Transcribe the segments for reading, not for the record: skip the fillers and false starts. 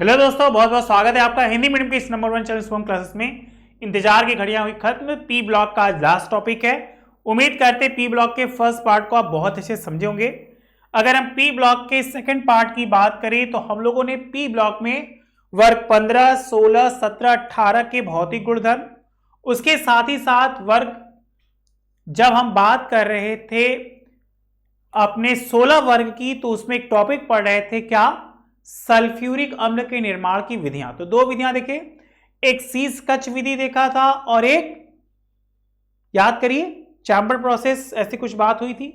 Hello दोस्तों, बहुत बहुत स्वागत है आपका हिंदी मीडियम के इस नंबर 1 चैनल स्वयं क्लासेस में। इंतजार की घड़ियां हुई खत्म। पी ब्लॉक का आज लास्ट टॉपिक है। उम्मीद करते पी ब्लॉक के फर्स्ट पार्ट को आप बहुत अच्छे से समझे होंगे। अगर हम पी ब्लॉक के सेकंड पार्ट की बात करें तो हम लोगों ने पी ब्लॉक में वर्ग 15, 16, 17, 18 के भौतिक गुणधर्म, उसके साथ ही साथ वर्ग जब हम बात कर रहे थे अपने 16 वर्ग की, तो उसमें एक टॉपिक पढ़ रहे थे क्या, सल्फ्यूरिक अम्ल के निर्माण की विधियां। तो दो विधियां देखे, एक सी-स्कच विधि देखा था और एक याद करिए चैम्बर प्रोसेस, ऐसी कुछ बात हुई थी।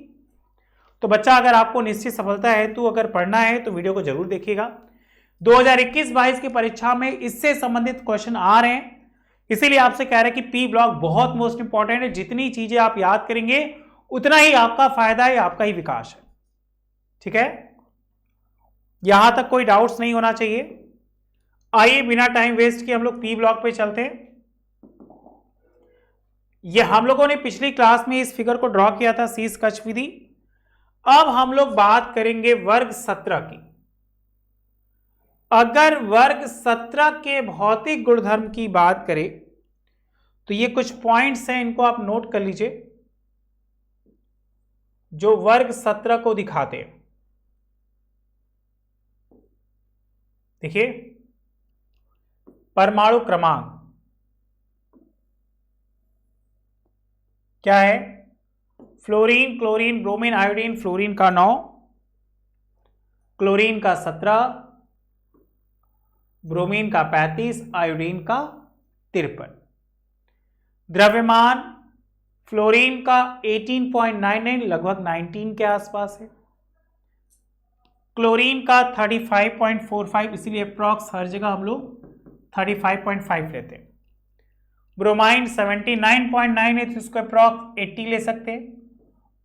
तो बच्चा अगर आपको निश्चित सफलता है तो अगर पढ़ना है तो वीडियो को जरूर देखिएगा। 2021-22 की परीक्षा में इससे संबंधित क्वेश्चन आ रहे हैं, इसीलिए आपसे कह रहे हैं कि पी ब्लॉक बहुत मोस्ट इंपॉर्टेंट है। जितनी चीजें आप याद करेंगे उतना ही आपका फायदा है, आपका ही विकास है। ठीक है, यहां तक कोई डाउट्स नहीं होना चाहिए। आइए बिना टाइम वेस्ट किए हम लोग पी ब्लॉक पे चलते हैं। ये हम लोगों ने पिछली क्लास में इस फिगर को ड्रॉ किया था, सी स्केच विधि। अब हम लोग बात करेंगे वर्ग 17 की। अगर वर्ग 17 के भौतिक गुणधर्म की बात करें तो ये कुछ पॉइंट्स हैं, इनको आप नोट कर लीजिए जो वर्ग 17 को दिखाते हैं। देखिए, परमाणु क्रमांक क्या है, fluorine, chlorine, bromine, iodine. Fluorine का 9, क्लोरीन का 17, ब्रोमीन का 35, आयोडीन का 53। द्रव्यमान फ्लोरीन का 18.99, लगभग 19 के आसपास है। क्लोरीन का 35.45, इसीलिए अप्रॉक्स हर जगह हम लोग 35.5 लेते हैं। ब्रोमाइन 79.9 है, तो इसको अप्रॉक्स 80 ले सकते हैं।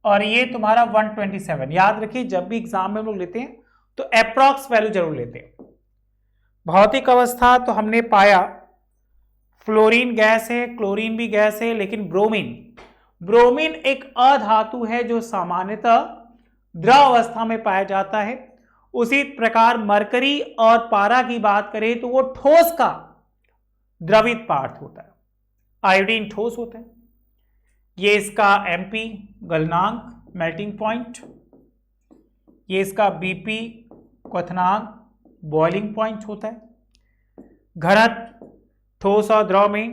और ये तुम्हारा 127। याद रखिए जब भी एग्जाम में हम लोग लेते हैं तो अप्रॉक्स वैल्यू जरूर लेते हैं। भौतिक अवस्था तो हमने पाया फ्लोरीन गैस है, क्लोरीन भी गैस है, लेकिन ब्रोमीन एक अधातु है जो सामान्यतः द्रव अवस्था में पाया जाता है। उसी प्रकार मरकरी और पारा की बात करें तो वो ठोस का द्रवित पदार्थ होता है। आयोडीन ठोस होता है। ये इसका एमपी गलनांक मेल्टिंग पॉइंट, ये इसका बीपी क्वथनांक बॉइलिंग पॉइंट होता है। घनत्व ठोस और द्रव में,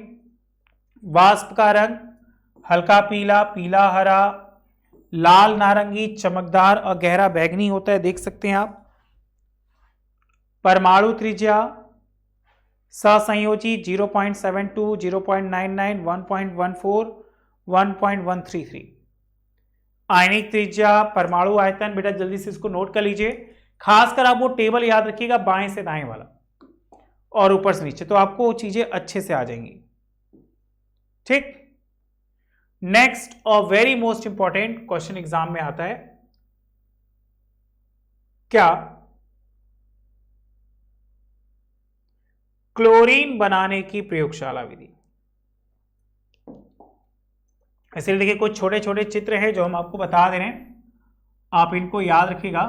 वाष्प का रंग हल्का पीला, पीला हरा, लाल नारंगी, चमकदार और गहरा बैंगनी होता है, देख सकते हैं आप। परमाणु त्रिज्या सहसंयोजी 0.72, 0.99, 1.14, 1.133। आयनिक त्रिज्या, परमाणु आयतन, बेटा जल्दी से इसको नोट कर लीजिए। खासकर आप वो टेबल याद रखिएगा, बाएं से दाएं वाला और ऊपर से नीचे, तो आपको वो चीजें अच्छे से आ जाएंगी। ठीक, नेक्स्ट और very most important question exam में आता है, क्या क्लोरीन बनाने की प्रयोगशाला विधि। ऐसे देखिए कुछ छोटे छोटे चित्र हैं जो हम आपको बता दे रहे हैं, आप इनको याद रखिएगा।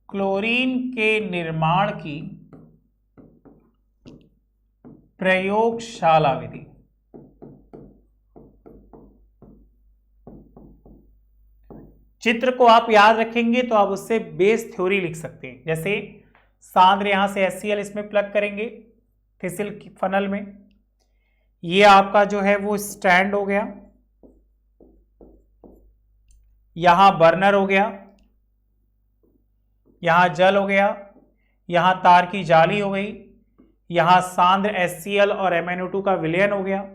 क्लोरीन के निर्माण की प्रयोगशाला विधि। चित्र को आप याद रखेंगे तो आप उससे बेस थ्योरी लिख सकते हैं। जैसे सांद्र यहां से HCl इसमें प्लग करेंगे थिसिल फनल में, ये आपका जो है वो स्टैंड हो गया, यहां बर्नर हो गया, यहां जल हो गया, यहां तार की जाली हो गई, यहां सांद्र HCl और MnO2 का विलयन हो गया।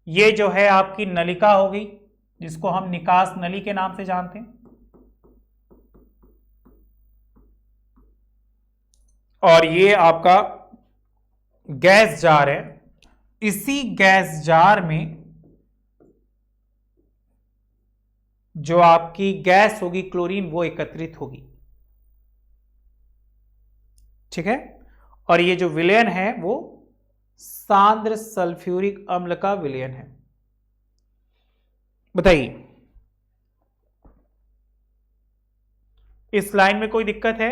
ये जो है आपकी नलिका हो गई जिसको हम निकास नली के नाम से जानते हैं। और ये आपका गैस जार है, इसी गैस जार में जो आपकी गैस होगी क्लोरीन वो एकत्रित होगी। ठीक है, और ये जो विलयन है वो सांद्र सल्फ्यूरिक अम्ल का विलयन है। बताइए इस लाइन में कोई दिक्कत है?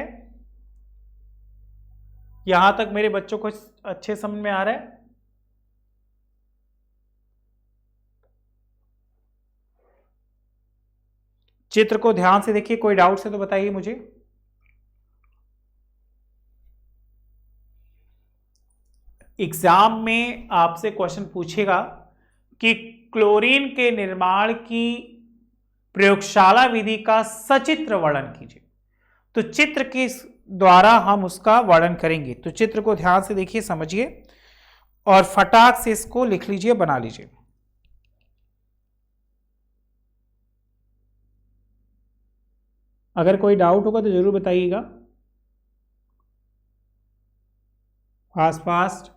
यहां तक मेरे बच्चों को अच्छे समझ में आ रहा है? चित्र को ध्यान से देखिए, कोई डाउट है तो बताइए मुझे। एग्जाम में आपसे क्वेश्चन पूछेगा कि क्लोरीन के निर्माण की प्रयोगशाला विधि का सचित्र वर्णन कीजिए। तो चित्र के द्वारा हम उसका वर्णन करेंगे। तो चित्र को ध्यान से देखिए, समझिए और फटाक से इसको लिख लीजिए, बना लीजिए। अगर कोई डाउट होगा तो जरूर बताइएगा, फास्ट फास्ट।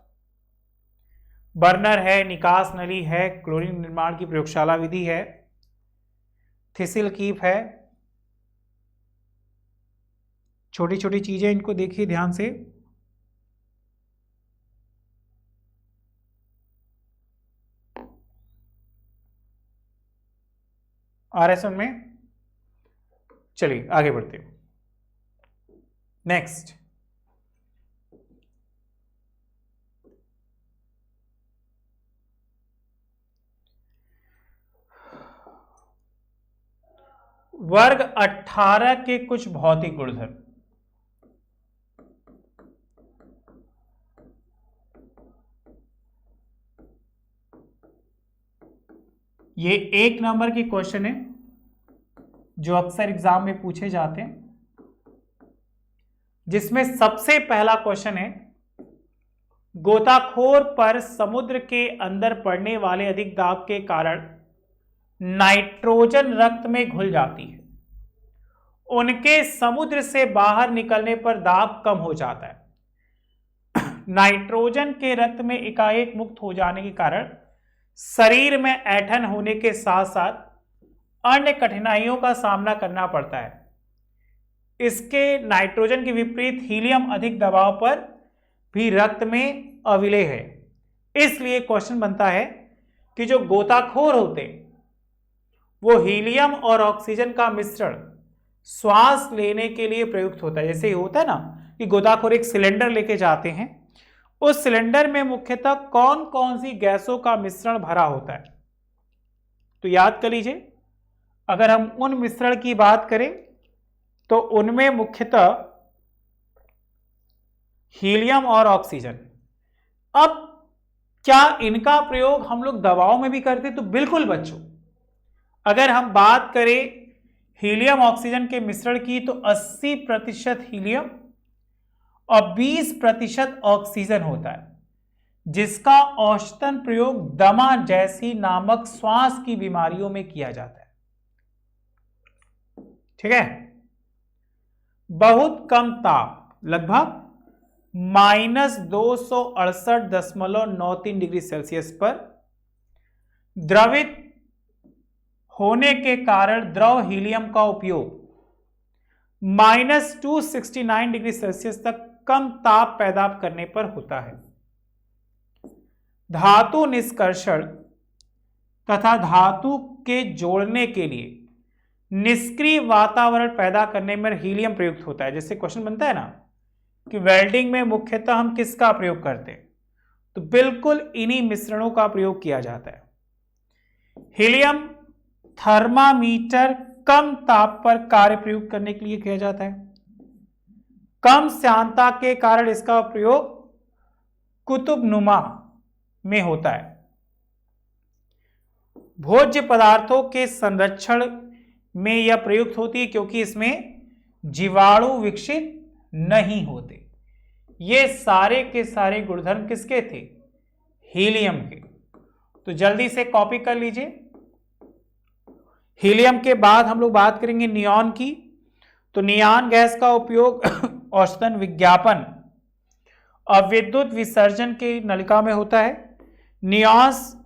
बर्नर है, निकास नली है, क्लोरीन निर्माण की प्रयोगशाला विधि है, थिसिल कीप है, छोटी छोटी चीजें, इनको देखिए ध्यान से। आ रहा है समझ में? चलिए आगे बढ़ते हैं। नेक्स्ट, वर्ग 18 के कुछ भौतिक गुणधर्म। ये 1 नंबर की क्वेश्चन है जो अक्सर एग्जाम में पूछे जाते हैं, जिसमें सबसे पहला क्वेश्चन है, गोताखोर पर समुद्र के अंदर पड़ने वाले अधिक दाब के कारण नाइट्रोजन रक्त में घुल जाती है, उनके समुद्र से बाहर निकलने पर दाब कम हो जाता है। नाइट्रोजन के रक्त में एकाएक मुक्त हो जाने के कारण शरीर में ऐंठन होने के साथ साथ अन्य कठिनाइयों का सामना करना पड़ता है। इसके नाइट्रोजन के विपरीत हीलियम अधिक दबाव पर भी रक्त में अविलेय है। इसलिए क्वेश्चन बनता है कि जो गोताखोर होते हैं वो हीलियम और ऑक्सीजन का मिश्रण श्वास लेने के लिए प्रयुक्त होता है। जैसे ही होता है ना कि गोताखोर एक सिलेंडर लेके जाते हैं, उस सिलेंडर में मुख्यतः कौन कौन सी गैसों का मिश्रण भरा होता है। तो याद कर लीजिए, अगर हम उन मिश्रण की बात करें तो उनमें मुख्यतः हीलियम और ऑक्सीजन। अब क्या इनका प्रयोग हम लोग दवाओं में भी करते? तो बिल्कुल बच्चों, अगर हम बात करें हीलियम ऑक्सीजन के मिश्रण की तो 80% हीलियम और 20% ऑक्सीजन होता है, जिसका औसतन प्रयोग दमा जैसी नामक श्वास की बीमारियों में किया जाता है। ठीक है। बहुत कम ताप, लगभग -268.93 डिग्री सेल्सियस पर द्रवित होने के कारण द्रव हीलियम का उपयोग -269 डिग्री सेल्सियस तक कम ताप पैदा करने पर होता है। धातु निष्कर्षण तथा धातु के जोड़ने के लिए निष्क्रिय वातावरण पैदा करने में हीलियम प्रयुक्त होता है। जैसे क्वेश्चन बनता है ना कि वेल्डिंग में मुख्यतः हम किसका प्रयोग करते हैं, तो बिल्कुल इन्हीं मिश्रणों का प्रयोग किया जाता है। हीलियम थर्मामीटर कम ताप पर कार्य प्रयोग करने के लिए किया जाता है। कम श्यानता के कारण इसका प्रयोग कुतुबनुमा में होता है। भोज्य पदार्थों के संरक्षण में यह प्रयुक्त होती है क्योंकि इसमें जीवाणु विकसित नहीं होते। ये सारे के सारे गुणधर्म किसके थे? हीलियम के। तो जल्दी से कॉपी कर लीजिए। हीलियम के बाद हम लोग बात करेंगे नियॉन की। तो नियॉन गैस का उपयोग औसतन विज्ञापन और विद्युत विसर्जन की नलिका में होता है। नियॉन्स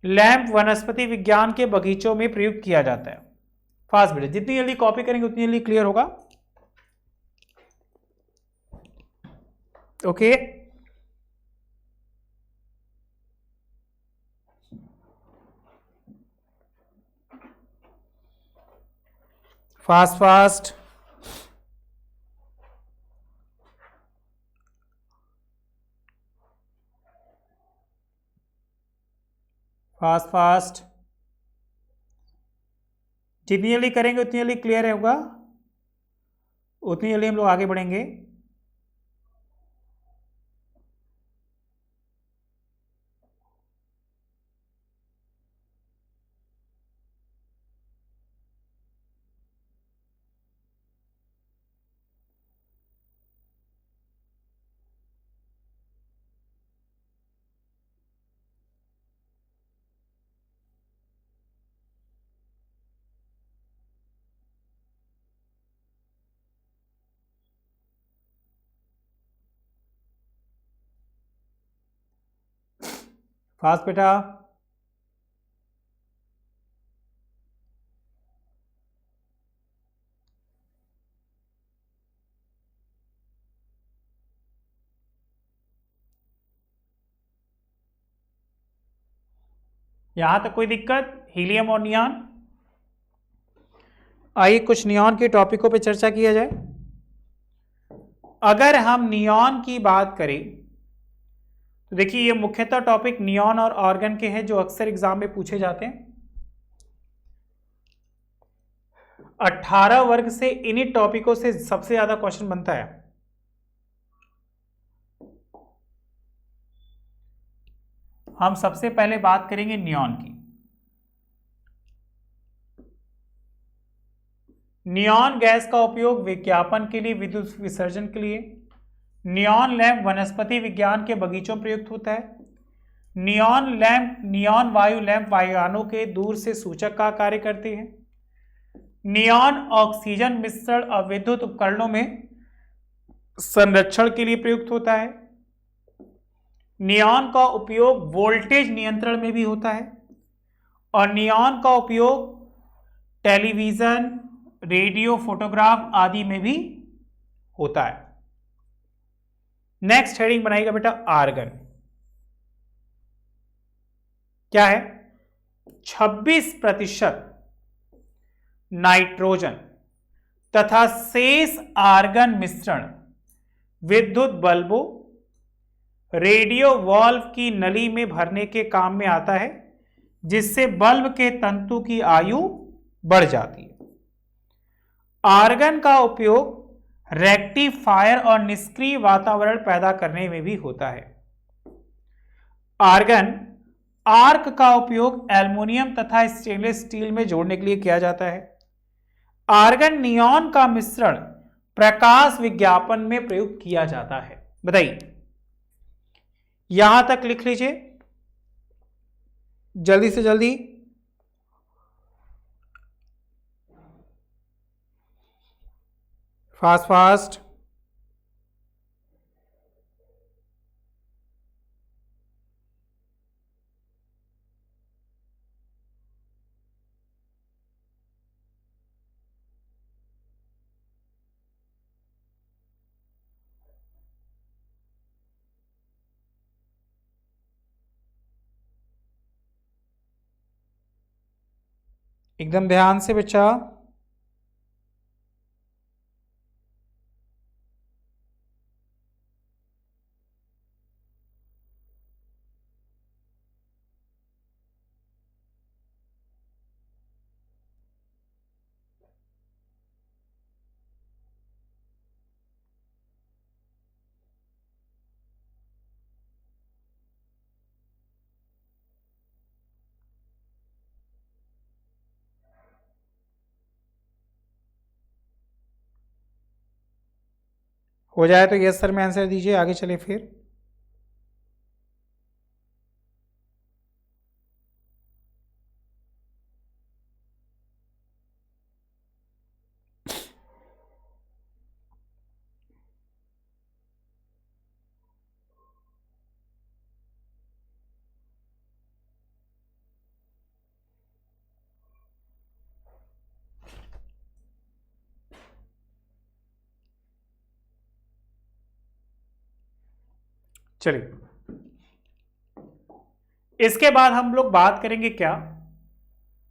लैंप वनस्पति विज्ञान के बगीचों में प्रयुक्त किया जाता है। फास्ट बेटे, जितनी जल्दी कॉपी करेंगे उतनी जल्दी क्लियर होगा। Okay, fast fast. Fast fast, जितनी जल्दी करेंगे उतनी जल्दी क्लियर होगा, उतनी जल्दी हम लोग आगे बढ़ेंगे। फास्ट बेटा, यहां तक कोई दिक्कत? हीलियम और नियॉन, आइए कुछ नियॉन के टॉपिकों पे चर्चा किया जाए। अगर हम नियॉन की बात करें तो देखिए ये मुख्यतः टॉपिक नियॉन और ऑर्गन के हैं जो अक्सर एग्जाम में पूछे जाते हैं। 18 वर्ग से इन्हीं टॉपिकों से सबसे ज्यादा क्वेश्चन बनता है। हम सबसे पहले बात करेंगे नियॉन की। नियॉन गैस का उपयोग विज्ञापन के लिए, विद्युत विसर्जन के लिए। नियॉन लैंप वनस्पति विज्ञान के बगीचों में प्रयुक्त होता है। नियॉन लैंप, नियॉन वायु लैंप वायुयानों के दूर से सूचक का कार्य करते हैं। नियॉन ऑक्सीजन मिश्रण और विद्युत उपकरणों में संरक्षण के लिए प्रयुक्त होता है। नियॉन का उपयोग वोल्टेज नियंत्रण में भी होता है और नियॉन का उपयोग टेलीविजन, रेडियो, फोटोग्राफ आदि में भी होता है। नेक्स्ट हेडिंग बनाइएगा बेटा आर्गन। क्या है? 26% नाइट्रोजन तथा शेष आर्गन मिश्रण विद्युत बल्बों, रेडियो वाल्व की नली में भरने के काम में आता है, जिससे बल्ब के तंतु की आयु बढ़ जाती है। आर्गन का उपयोग रेक्टिफायर और निष्क्रिय वातावरण पैदा करने में भी होता है। आर्गन आर्क का उपयोग एल्युमिनियम तथा स्टेनलेस स्टील में जोड़ने के लिए किया जाता है। आर्गन नियॉन का मिश्रण प्रकाश विज्ञापन में प्रयुक्त किया जाता है। बताइए, यहां तक लिख लीजिए जल्दी से जल्दी। फास्ट फास्ट, एकदम ध्यान से बच्चा। हो जाए तो यस सर में आंसर दीजिए, आगे चले फिर। चलिए, इसके बाद हम लोग बात करेंगे क्या,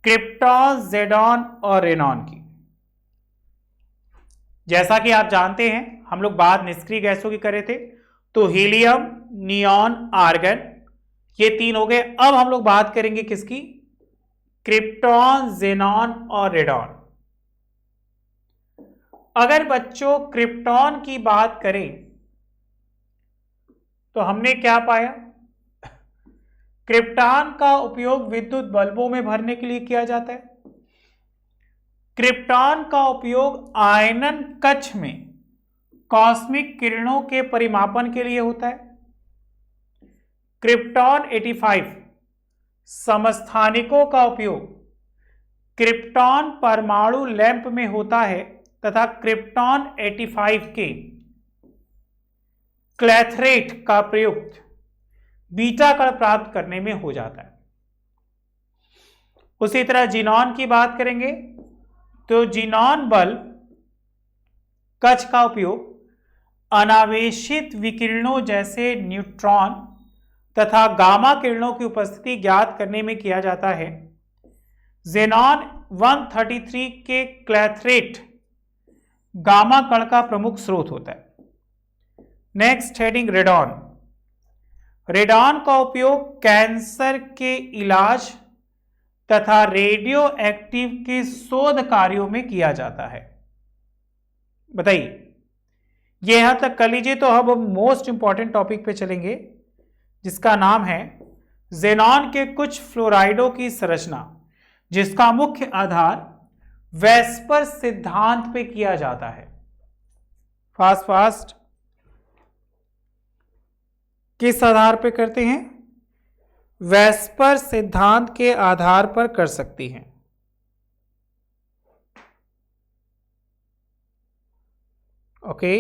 क्रिप्टॉन, ज़ेडॉन और रेनॉन की। जैसा कि आप जानते हैं हम लोग बात निष्क्रिय गैसों की कर रहे थे, तो हीलियम, नियॉन, आर्गन ये 3 हो गए। अब हम लोग बात करेंगे किसकी? क्रिप्टॉन, जेनॉन और रेडॉन। अगर बच्चों क्रिप्टॉन की बात करें तो हमने क्या पाया? क्रिप्टॉन का उपयोग विद्युत बल्बों में भरने के लिए किया जाता है। क्रिप्टॉन का उपयोग आयनन कक्ष में कॉस्मिक किरणों के परिमापन के लिए होता है। क्रिप्टॉन 85 समस्थानिकों का उपयोग क्रिप्टॉन परमाणु लैंप में होता है तथा क्रिप्टॉन 85 के क्लैथरेट का प्रयुक्त बीटा कण प्राप्त करने में हो जाता है। उसी तरह जीनॉन की बात करेंगे तो जीनॉन बल्ब कक्ष का उपयोग अनावेशित विकिरणों जैसे न्यूट्रॉन तथा गामा किरणों की उपस्थिति ज्ञात करने में किया जाता है। जेनॉन 133 के क्लैथरेट गामा कण का प्रमुख स्रोत होता है। Next heading radon. रेडॉन का उपयोग कैंसर के इलाज तथा रेडियो एक्टिव के शोध कार्यों में किया जाता है। बताइए, ये यहां तक कर लीजिए। तो अब हम मोस्ट इंपॉर्टेंट टॉपिक पे चलेंगे जिसका नाम है जेनॉन के कुछ फ्लोराइडों की संरचना, जिसका मुख्य आधार वेस्पर सिद्धांत पे किया जाता है। फास्ट किस आधार पे करते हैं? वेस्पर सिद्धांत के आधार पर कर सकती हैं। ओके,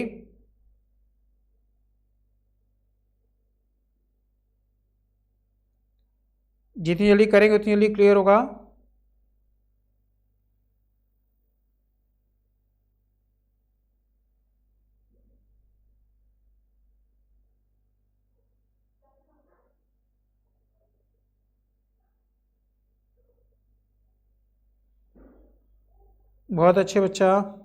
जितनी जल्दी करेंगे उतनी जल्दी क्लियर होगा। बहुत अच्छे बच्चा।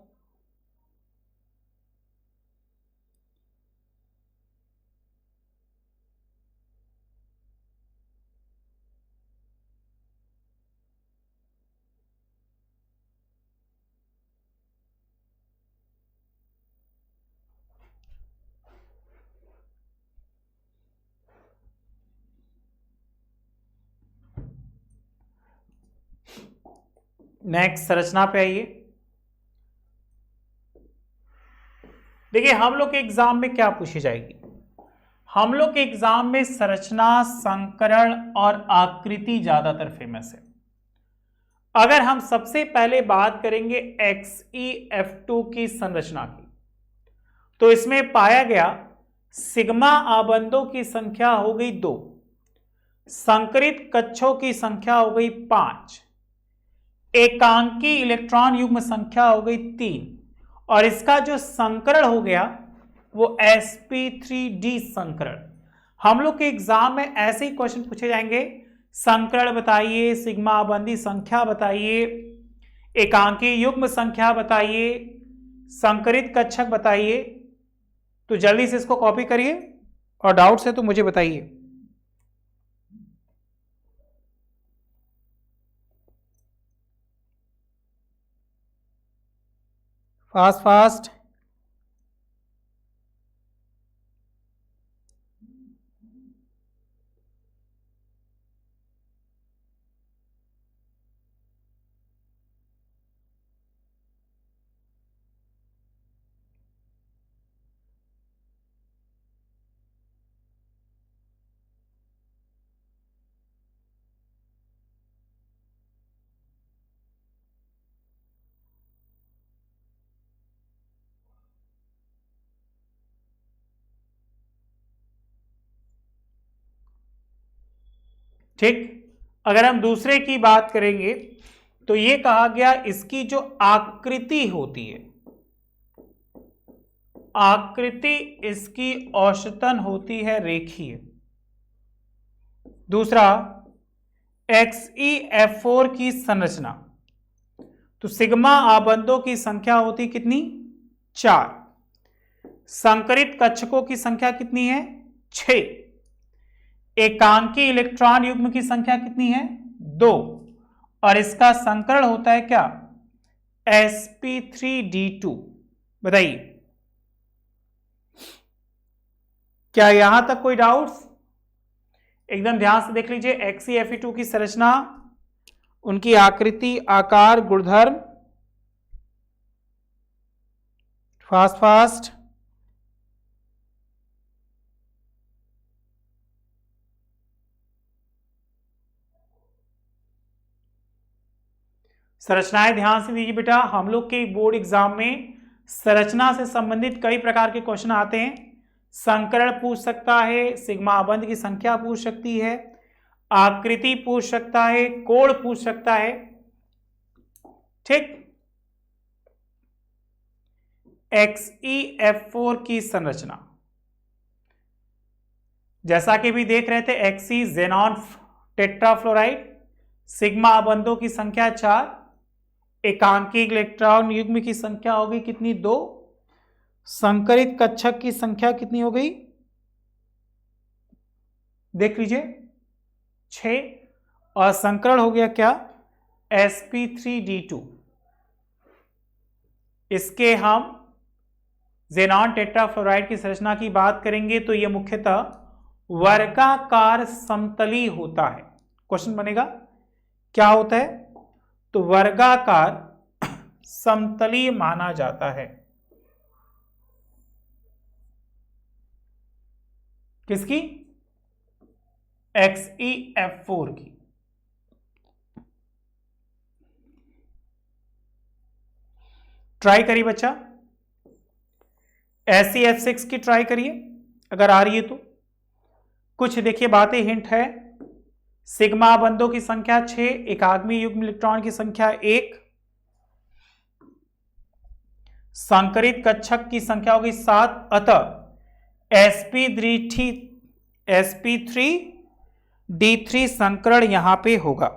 नेक्स्ट संरचना पे आइए। देखिए, हम लोग के एग्जाम में क्या पूछी जाएगी? हम लोग के एग्जाम में संरचना, संकरण और आकृति ज्यादातर फेमस है। अगर हम सबसे पहले बात करेंगे XeF2 की संरचना की, तो इसमें पाया गया सिग्मा आबंधों की संख्या हो गई 2, संकरित कक्षों की संख्या हो गई 5, एकांकी इलेक्ट्रॉन युग्म संख्या हो गई 3, और इसका जो संकरण हो गया वो sp3d संकरण। हम लोग के एग्जाम में ऐसे ही क्वेश्चन पूछे जाएंगे, संकरण बताइए, सिग्मा आबंधी संख्या बताइए, एकांकी युग्म संख्या बताइए, संकरित कक्षक बताइए। तो जल्दी से इसको कॉपी करिए और डाउट्स है तो मुझे बताइए। फास्ट ठीक। अगर हम दूसरे की बात करेंगे तो यह कहा गया इसकी जो आकृति होती है, आकृति इसकी औसतन होती है रेखीय। दूसरा XeF4 की संरचना, तो सिग्मा आबंधों की संख्या होती कितनी? 4, संकरित कक्षकों की संख्या कितनी है? 6, एकांकी इलेक्ट्रॉन युग्म की संख्या कितनी है? 2, और इसका संकरण होता है क्या? sp3d2। बताइए, क्या यहां तक कोई डाउट्स? एकदम ध्यान से देख लीजिए। XeFe2 की संरचना, उनकी आकृति, आकार, गुणधर्म, फास्ट संरचनाएं ध्यान से दीजिए बेटा। हम लोग के बोर्ड एग्जाम में संरचना से संबंधित कई प्रकार के क्वेश्चन आते हैं। संकरण पूछ सकता है, सिग्मा आबंध की संख्या पूछ सकती है, आकृति पूछ सकता है, कोण पूछ सकता है। ठीक। XeF4 की संरचना जैसा कि भी देख रहे थे, Xe जेनॉन टेट्राफ्लोराइड, सिग्मा आबंधों की संख्या 4, एकांकी इलेक्ट्रॉन युग्म की संख्या होगी कितनी? 2, संकरित कक्षक की संख्या कितनी हो गई? देख लीजिए 6, और संकरण हो गया क्या? sp3d2। इसके हम जेनॉन टेट्राफ्लोराइड की संरचना की बात करेंगे तो यह मुख्यतः वर्गाकार समतली होता है। क्वेश्चन बनेगा क्या होता है? तो वर्गाकार समतली माना जाता है। किसकी? XeF4 की। ट्राई करिए बच्चा, SeF6 की ट्राई करिए अगर आ रही है तो। कुछ देखिए बातें, हिंट है। सिग्मा बंधों की संख्या 6, एकाग्मी युग्म इलेक्ट्रॉन की संख्या 1, संकरित कक्षक की संख्या होगी 7, अतः sp3d3 संकरण यहां पे होगा,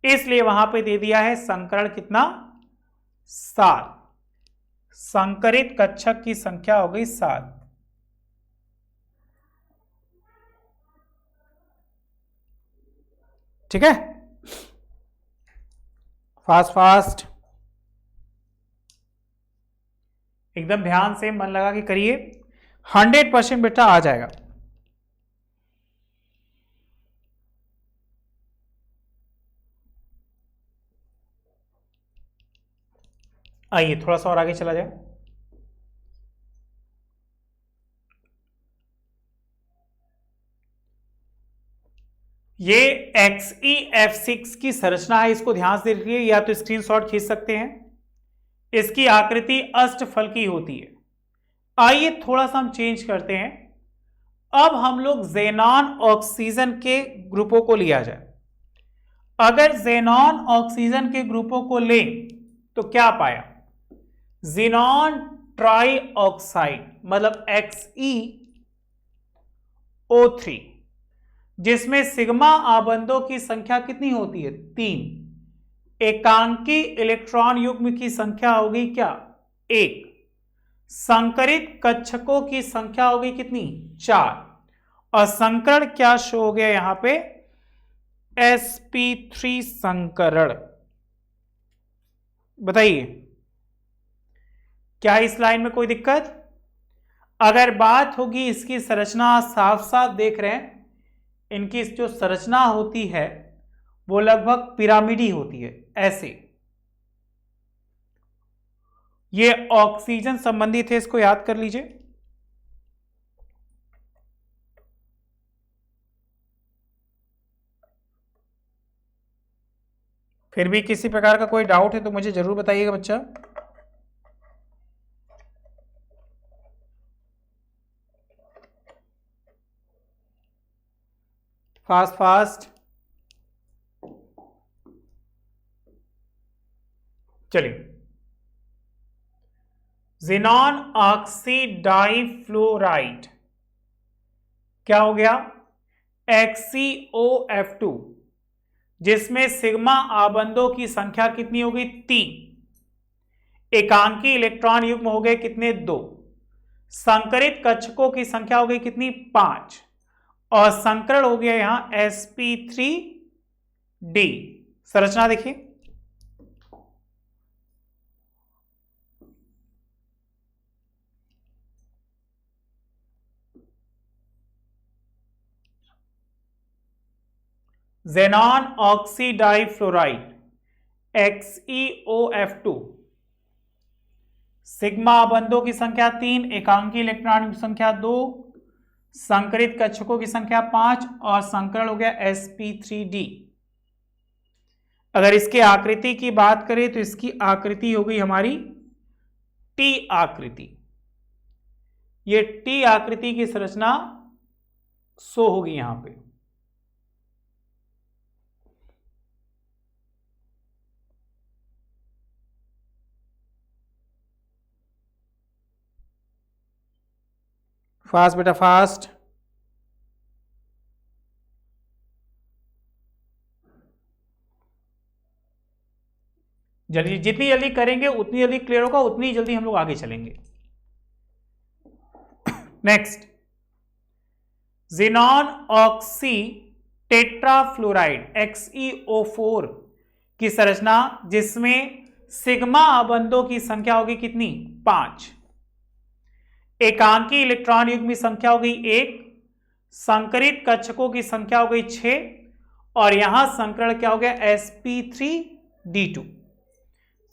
इसलिए वहां पे दे दिया है संकरण कितना? 7। संकरित कक्षक की संख्या हो गई 7। ठीक है, फास्ट एकदम ध्यान से मन लगा के करिए, 100% बेटा आ जाएगा। आइए थोड़ा सा और आगे चला जाए। ये XeF6 की संरचना है, इसको ध्यान से देखिए, या तो स्क्रीनशॉट खींच सकते हैं। इसकी आकृति अष्टफलकी होती है। आइए थोड़ा सा हम चेंज करते हैं। अब हम लोग ज़ेनॉन ऑक्सीजन के ग्रुपों को लिया जाए। अगर ज़ेनॉन ऑक्सीजन के ग्रुपों को लें तो क्या पाया? ज़ेनॉन ट्राई ऑक्साइड मतलब XeO3, जिसमें सिग्मा आबंधों की संख्या कितनी होती है? 3। एकांकी इलेक्ट्रॉन युग्म की संख्या होगी क्या? 1। संकरित कक्षकों की संख्या होगी कितनी? 4। और संकरण क्या शो हो गया यहां पे? sp3 संकरण। बताइए क्या इस लाइन में कोई दिक्कत? अगर बात होगी इसकी संरचना, साफ साफ देख रहे हैं इनकी जो संरचना होती है वो लगभग पिरामिडी होती है, ऐसे। ये ऑक्सीजन संबंधित है, इसको याद कर लीजिए। फिर भी किसी प्रकार का कोई डाउट है तो मुझे जरूर बताइएगा बच्चा। फास्ट चलिए, ज़ेनॉन ऑक्सीडाइफ्लोराइड क्या हो गया? XeOF2, जिसमें सिग्मा आबंधों की संख्या कितनी होगी? 3। एकांकी इलेक्ट्रॉन युग्म हो गए कितने? 2। संकरित कक्षकों की संख्या हो गई कितनी? 5। और संकरण हो गया यहां sp3d। संरचना देखिए, ज़ेनॉन ऑक्सीडाइफ्लोराइड XeOF2, सिग्मा बंधों की संख्या 3, एकांकी इलेक्ट्रॉन की संख्या 2, संकरित कक्षकों की संख्या 5 और संकरण हो गया sp3d। अगर इसके आकृति की बात करें तो इसकी आकृति हो गई हमारी टी आकृति। ये टी आकृति की संरचना शो होगी यहां पे। फास्ट बेटा फास्ट। जल्दी, जितनी जल्दी करेंगे उतनी जल्दी क्लियर होगा, उतनी जल्दी हम लोग आगे चलेंगे। Next, xenon oxy tetrafluoride XeO4 की संरचना, जिसमें सिग्मा बंधों की संख्या होगी कितनी? 5, एकांकी इलेक्ट्रॉन युग्म की संख्या हो गई 1, संकरित कक्षकों की संख्या हो गई 6 और यहां संकरण क्या हो गया? sp3d2।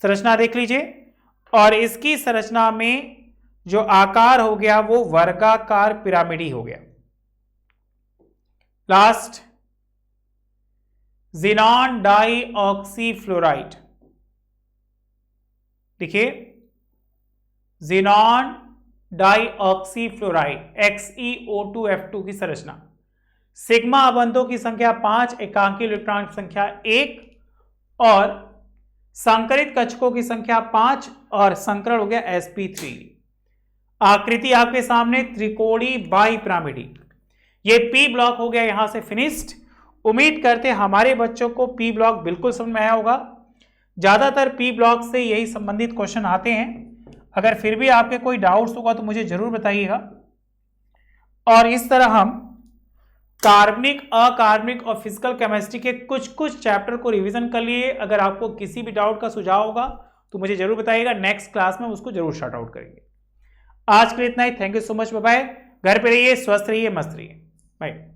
संरचना देख लीजिए, और इसकी संरचना में जो आकार हो गया वो वर्गाकार पिरामिडी हो गया। लास्ट, ज़ेनॉन डाइऑक्सीफ्लोराइड, देखिए ज़ेनॉन डाइऑक्सीफ्लोराइड XeO2F2 की संरचना, सिग्मा बंधों की संख्या 5, एकांकी इलेक्ट्रॉन की संख्या 1 और संकरित कक्षकों की संख्या 5 और संकरण हो गया sp3। आकृति आपके सामने त्रिकोणीय बाई पिरामिडी। ये पी ब्लॉक हो गया यहां से फिनिश्ड। उम्मीद करते हैं हमारे बच्चों को पी ब्लॉक बिल्कुल समझ में आया होगा। ज्यादातर पी ब्लॉक से यही संबंधित क्वेश्चन आते हैं। अगर फिर भी आपके कोई डाउट्स होगा तो मुझे जरूर बताइएगा। और इस तरह हम कार्बनिक, अकार्बनिक और फिजिकल केमिस्ट्री के कुछ कुछ चैप्टर को रिवीजन कर लिए। अगर आपको किसी भी डाउट का सुझाव होगा तो मुझे जरूर बताइएगा। नेक्स्ट क्लास में उसको जरूर शॉर्ट आउट करेंगे। आज के लिए इतना ही। Thank you so much, bye bye. घर पे रहिए, स्वस्थ रहिए, मस्त रहिए, बाय।